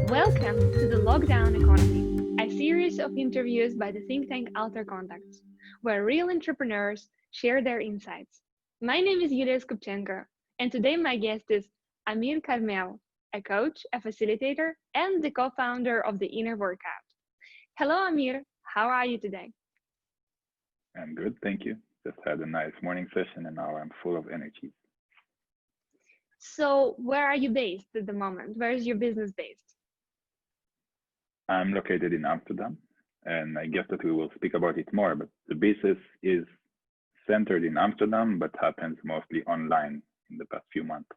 Welcome to the Lockdown Economy, a series of interviews by the think tank AlterContacts, where real entrepreneurs share their insights. My name is Yulia Skupchenko, and today my guest is Amir Carmel, a coach, a facilitator, and the co-founder of the Inner Workout. Hello, Amir. How are you today? I'm good, thank you. Just had a nice morning session and now I'm full of energy. So, where are you based at the moment? Where is your business based? I'm located in Amsterdam, and I guess that we will speak about it more, but the business is centered in Amsterdam, but happens mostly online in the past few months.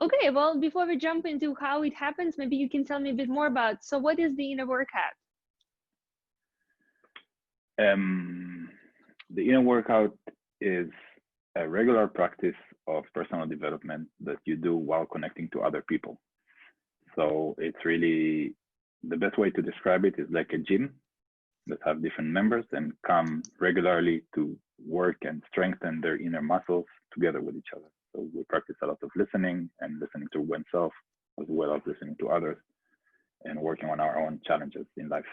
Okay, well, before we jump into how it happens, maybe you can tell me a bit more about, so what is the Inner Workout? The Inner Workout is a regular practice of personal development that you do while connecting to other people. So it's really, the best way to describe it is like a gym that have different members and come regularly to work and strengthen their inner muscles together with each other. So we practice a lot of listening and listening to oneself, as well as listening to others and working on our own challenges in life.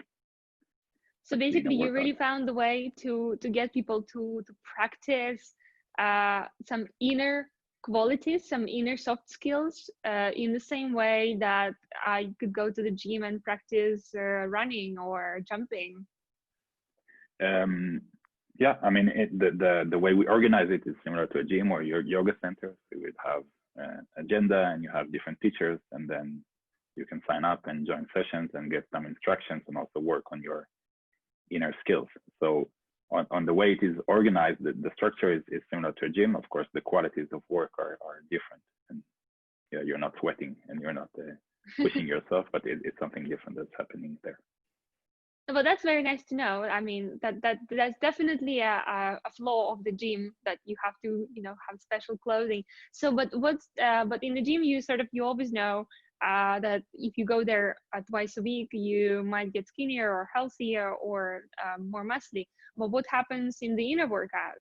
So basically, you really found the way to get people to practice some inner qualities, some inner soft skills in the same way that I could go to the gym and practice running or jumping. Yeah, I mean, the way we organize it is similar to a gym or your yoga center. So you would have an agenda and you have different teachers, and then you can sign up and join sessions and get some instructions and also work on your inner skills. So on the way it is organized, the structure is similar to a gym. Of course, the qualities of work are different, and yeah, you're not sweating and you're not pushing yourself, but it's something different that's happening there. But that's very nice to know. I mean, that's definitely a flaw of the gym, that you have to, have special clothing. So, but in the gym, you always know that if you go there twice a week, you might get skinnier or healthier or more muscly. But what happens in the inner workout?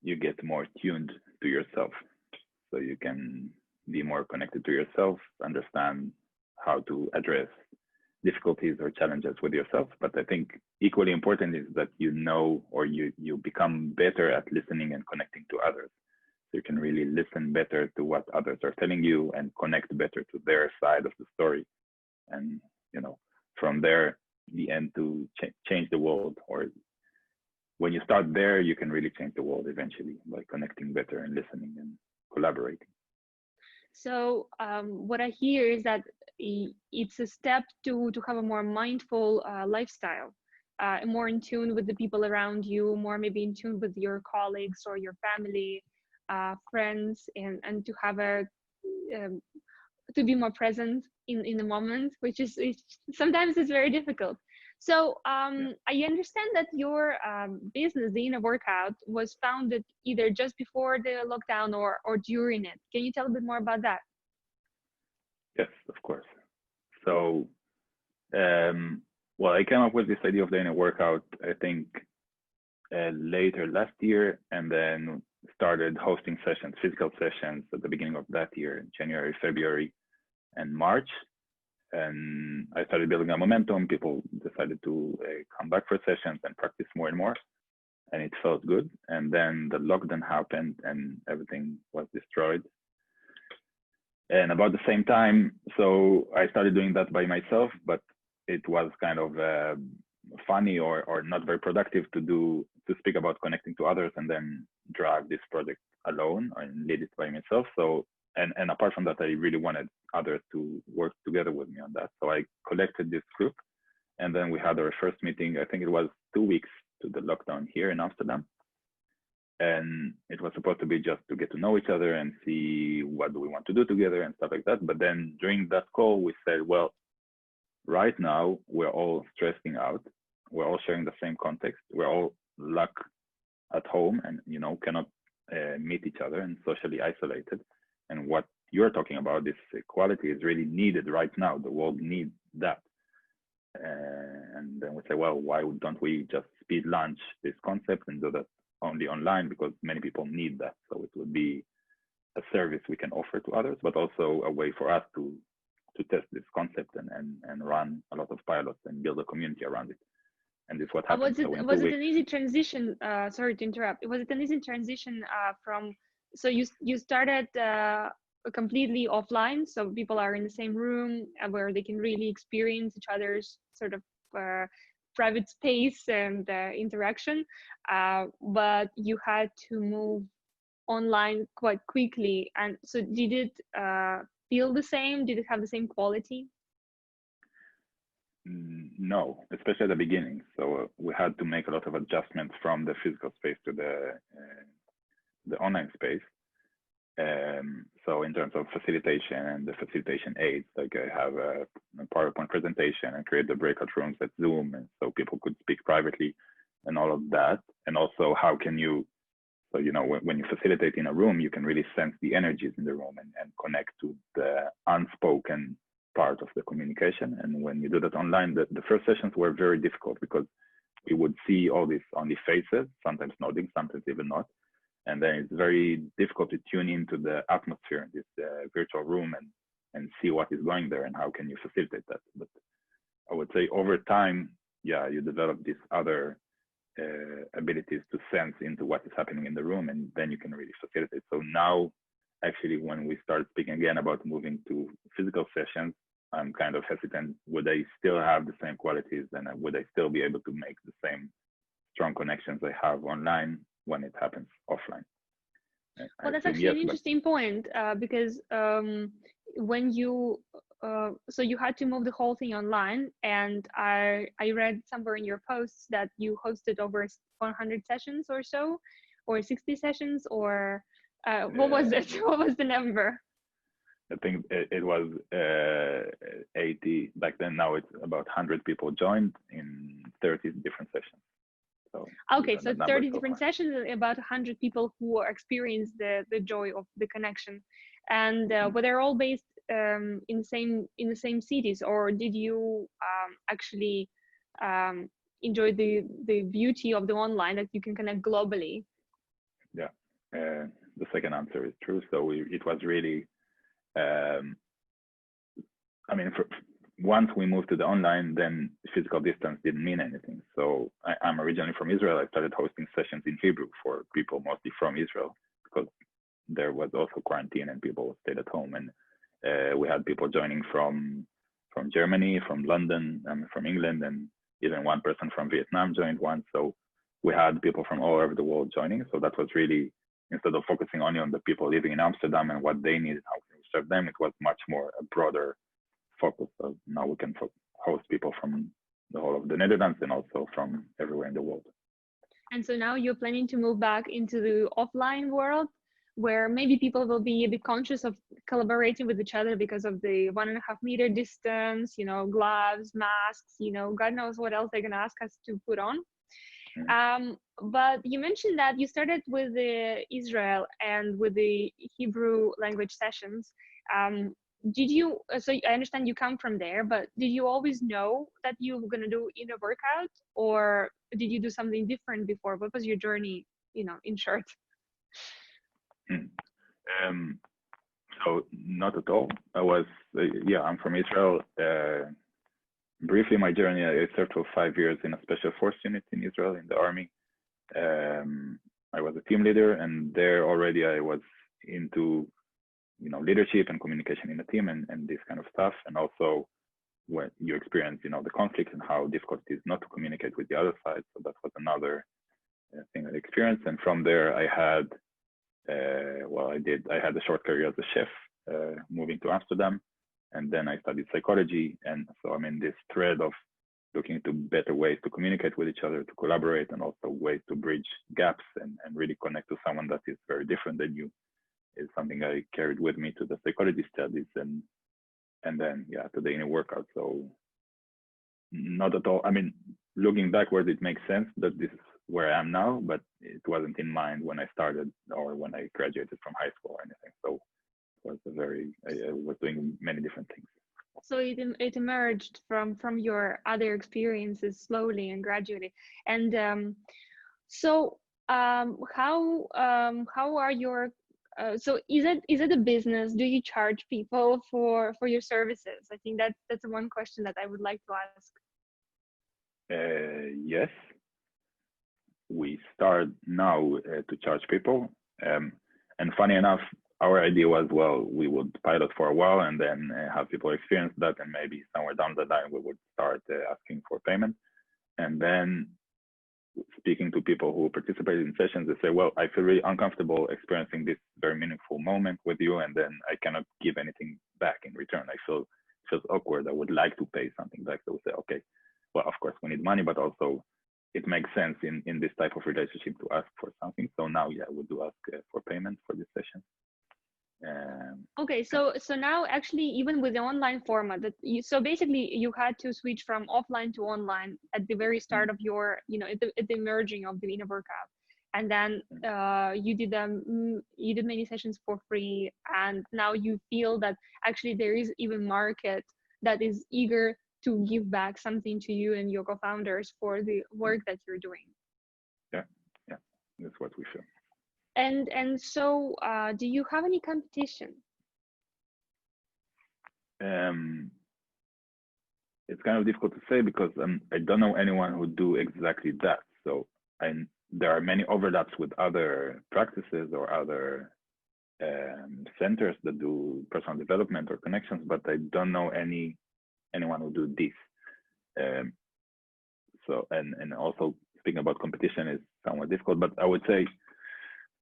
You get more tuned to yourself, so you can be more connected to yourself, understand how to address difficulties or challenges with yourself. But I think equally important is that you know, or you become better at listening and connecting to others. So you can really listen better to what others are telling you and connect better to their side of the story. And, from there, the end to change the world. Or when you start there, you can really change the world eventually by connecting better and listening and collaborating. So what I hear is that it's a step to have a more mindful lifestyle, more in tune with the people around you, more maybe in tune with your colleagues or your family, friends, and to have to be more present in the moment, which is sometimes it's very difficult. So I understand that your business, the Inner Workout, was founded either just before the lockdown or during it. Can you tell a bit more about that? Yes, of course. So, well, I came up with this idea of the Inner Workout, I think, later last year, and then started hosting sessions, physical sessions, at the beginning of that year, in January, February, and March. And I started building a momentum. People decided to come back for sessions and practice more and more, and it felt good. And then the lockdown happened and everything was destroyed. And about the same time, so I started doing that by myself, but it was kind of funny or not very productive to speak about connecting to others and then drag this project alone and lead it by myself. So and apart from that, I really wanted others to work together with me on that. So I collected this group, and then we had our first meeting. I think it was 2 weeks to the lockdown here in Amsterdam. And it was supposed to be just to get to know each other and see what do we want to do together and stuff like that. But then during that call, we said, well, right now we're all stressing out. We're all sharing the same context. We're all locked at home and, cannot meet each other and socially isolated. And what you're talking about, this equality, is really needed right now. The world needs that. And then we say, well, why don't we just speed launch this concept and do that only online, because many people need that. So it would be a service we can offer to others, but also a way for us to test this concept and run a lot of pilots and build a community around it. And this is what happened. Was it an easy transition? Sorry to interrupt. Was it an easy transition from? So you started completely offline, so people are in the same room where they can really experience each other's sort of private space and interaction, but you had to move online quite quickly. And so did it feel the same? Did it have the same quality? No, especially at the beginning. So we had to make a lot of adjustments from the physical space to the online space. So in terms of facilitation and the facilitation aids, like I have a PowerPoint presentation and create the breakout rooms at Zoom, and so people could speak privately and all of that. And also, how can you, so you know, when you facilitate in a room, you can really sense the energies in the room and connect to the unspoken part of the communication. And when you do that online, the first sessions were very difficult because we would see all these only faces, sometimes nodding, sometimes even not. And then it's very difficult to tune into the atmosphere in this virtual room and see what is going there and how can you facilitate that. But I would say over time, yeah, you develop these other abilities to sense into what is happening in the room, and then you can really facilitate. So now, actually, when we start speaking again about moving to physical sessions, I'm kind of hesitant. Would I still have the same qualities, and would I still be able to make the same strong connections I have online when it happens offline? Well, that's actually an interesting point, because when you so you had to move the whole thing online, and I read somewhere in your posts that you hosted over 100 sessions or so, or 60 sessions, or what was it? What was the number? I think it was 80 back then. Now it's about 100 people joined in 30 different sessions. So okay, so 30 different sessions, about 100 people who experienced the joy of the connection, and were they all based in the same cities, or did you actually enjoy the beauty of the online, that you can connect globally? Yeah, the second answer is true. So it was really, I mean, once we moved to the online, then physical distance didn't mean anything. So I'm originally from Israel. I started hosting sessions in Hebrew for people mostly from Israel, because there was also quarantine and people stayed at home. And we had people joining from Germany, from London, from England, and even one person from Vietnam joined once. So we had people from all over the world joining. So that was really, instead of focusing only on the people living in Amsterdam and what they needed, how can we serve them, it was much more a broader focus. So now we can host people from the whole of the Netherlands and also from everywhere in the world. And so now you're planning to move back into the offline world, where maybe people will be a bit conscious of collaborating with each other because of the 1.5 meter distance, you know, gloves, masks, you know, God knows what else they're going to ask us to put on. But you mentioned that you started with the Israel and with the Hebrew language sessions. Did you, so I understand you come from there, but did you always know that you were going to do inner workout, or did you do something different before? What was your journey, you know, in short? So not at all. I was, yeah, I'm from Israel. Briefly, my journey, I served for 5 years in a special force unit in Israel in the army. I was a team leader, and there already I was into, you know, leadership and communication in a team and this kind of stuff. And also when you experience, you know, the conflict and how difficult it is not to communicate with the other side. So that was another thing I experienced. And from there I had, I had a short career as a chef, moving to Amsterdam. And then I studied psychology. And so I'm in this thread of looking into better ways to communicate with each other, to collaborate, and also ways to bridge gaps and really connect to someone that is very different than you. Is something I carried with me to the psychology studies and then, yeah, to the inner workout. So not at all. I mean, looking backwards, it makes sense that this is where I am now, but it wasn't in mind when I started or when I graduated from high school or anything. So it was I was doing many different things. So it emerged from your other experiences slowly and gradually. And how are your so is it a business? Do you charge people for your services? I think that's one question that I would like to ask. Yes, we start now to charge people. And funny enough, our idea was, well, we would pilot for a while and then have people experience that, and maybe somewhere down the line we would start asking for payment. And then speaking to people who participated in sessions, they say, well, I feel really uncomfortable experiencing this very meaningful moment with you, and then I cannot give anything back in return. I feel it feels awkward. I would like to pay something back. So we say, okay, well, of course we need money, but also it makes sense in this type of relationship to ask for something. So now, yeah, we do ask for payment for this session. Okay, so now actually, even with the online format, that so basically you had to switch from offline to online at the very start of your, at the merging of the Innover Cup, and then you did many sessions for free, and now you feel that actually there is even market that is eager to give back something to you and your co-founders for the work that you're doing. Yeah, that's what we feel. And so, do you have any competition? It's kind of difficult to say because I don't know anyone who do exactly that. So there are many overlaps with other practices or other centers that do personal development or connections, but I don't know anyone who do this. So and also speaking about competition is somewhat difficult, but I would say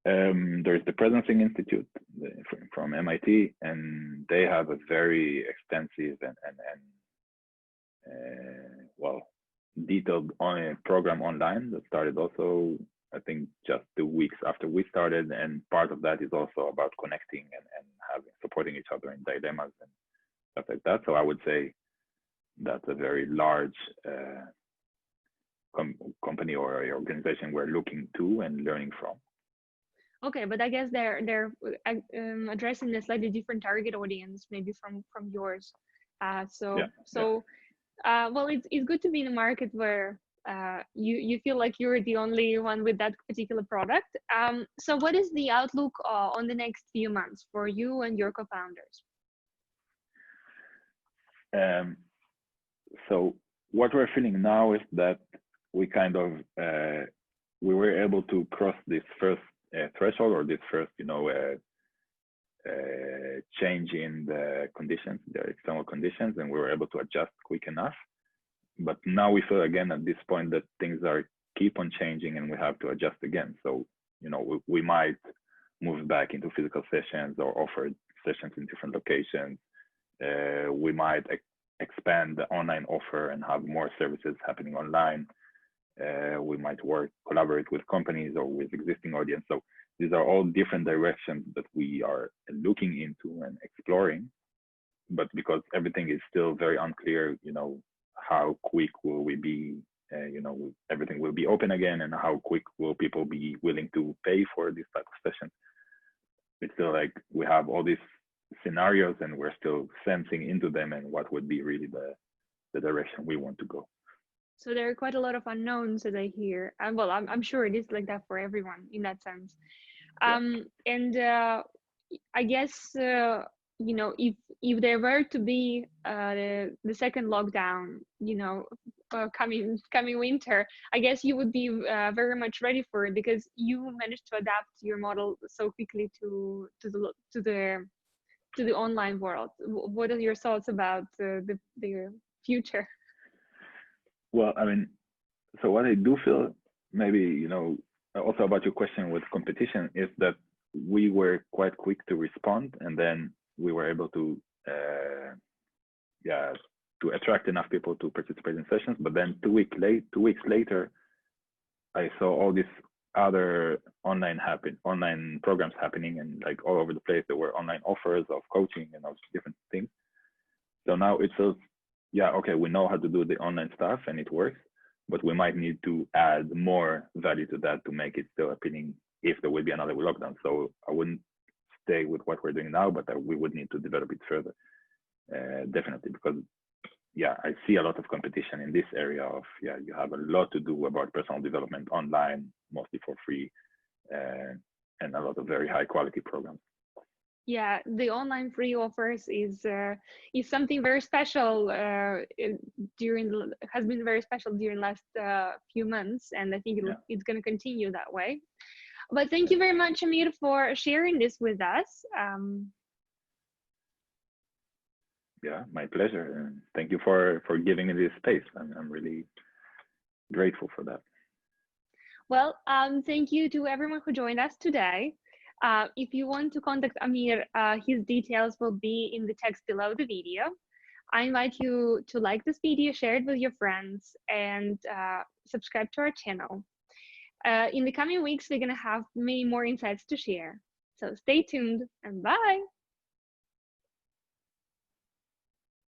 there is the Presencing Institute from MIT, and they have a very extensive and well, detailed program online that started also, I think, just 2 weeks after we started, and part of that is also about connecting and supporting each other in dilemmas and stuff like that. So I would say that's a very large company or organization we're looking to and learning from. Okay, but I guess they're addressing a slightly different target audience, maybe from yours. Well, it's good to be in a market where you feel like you're the only one with that particular product. So what is the outlook on the next few months for you and your co-founders? So what we're feeling now is that we kind of we were able to cross this first threshold, or this first change in the conditions, the external conditions, and we were able to adjust quick enough. But now we feel again at this point that things keep on changing and we have to adjust again. So we might move back into physical sessions or offer sessions in different locations. We might expand the online offer and have more services happening online. We might collaborate with companies or with existing audience. So these are all different directions that we are looking into and exploring. But because everything is still very unclear, how quick will we be? Everything will be open again, and how quick will people be willing to pay for this type of sessions? It's still like we have all these scenarios, and we're still sensing into them and what would be really the direction we want to go. So there are quite a lot of unknowns that I hear, and well, I'm sure it is like that for everyone in that sense. And I guess if there were to be the second lockdown, coming winter, I guess you would be very much ready for it, because you managed to adapt your model so quickly to the online world. What are your thoughts about the future? Well, I mean, so what I do feel, maybe, also about your question with competition, is that we were quite quick to respond, and then we were able to attract enough people to participate in sessions. But then 2 weeks later, I saw all these other online programs happening, and like all over the place there were online offers of coaching and all different things. So now it feels, okay, we know how to do the online stuff and it works, but we might need to add more value to that to make it still appealing if there will be another lockdown. So I wouldn't stay with what we're doing now, but we would need to develop it further, definitely, because I see a lot of competition in this area of, you have a lot to do about personal development online, mostly for free. and a lot of very high quality programs. Yeah, the online free offers is something very special has been very special during last few months, and I think it's going to continue that way. But thank you very much, Amir, for sharing this with us. Yeah, my pleasure, and thank you for giving me this space. I'm really grateful for that. Well, thank you to everyone who joined us today. If you want to contact Amir, his details will be in the text below the video. I invite you to like this video, share it with your friends, and subscribe to our channel. In the coming weeks, we're going to have many more insights to share. So stay tuned and bye.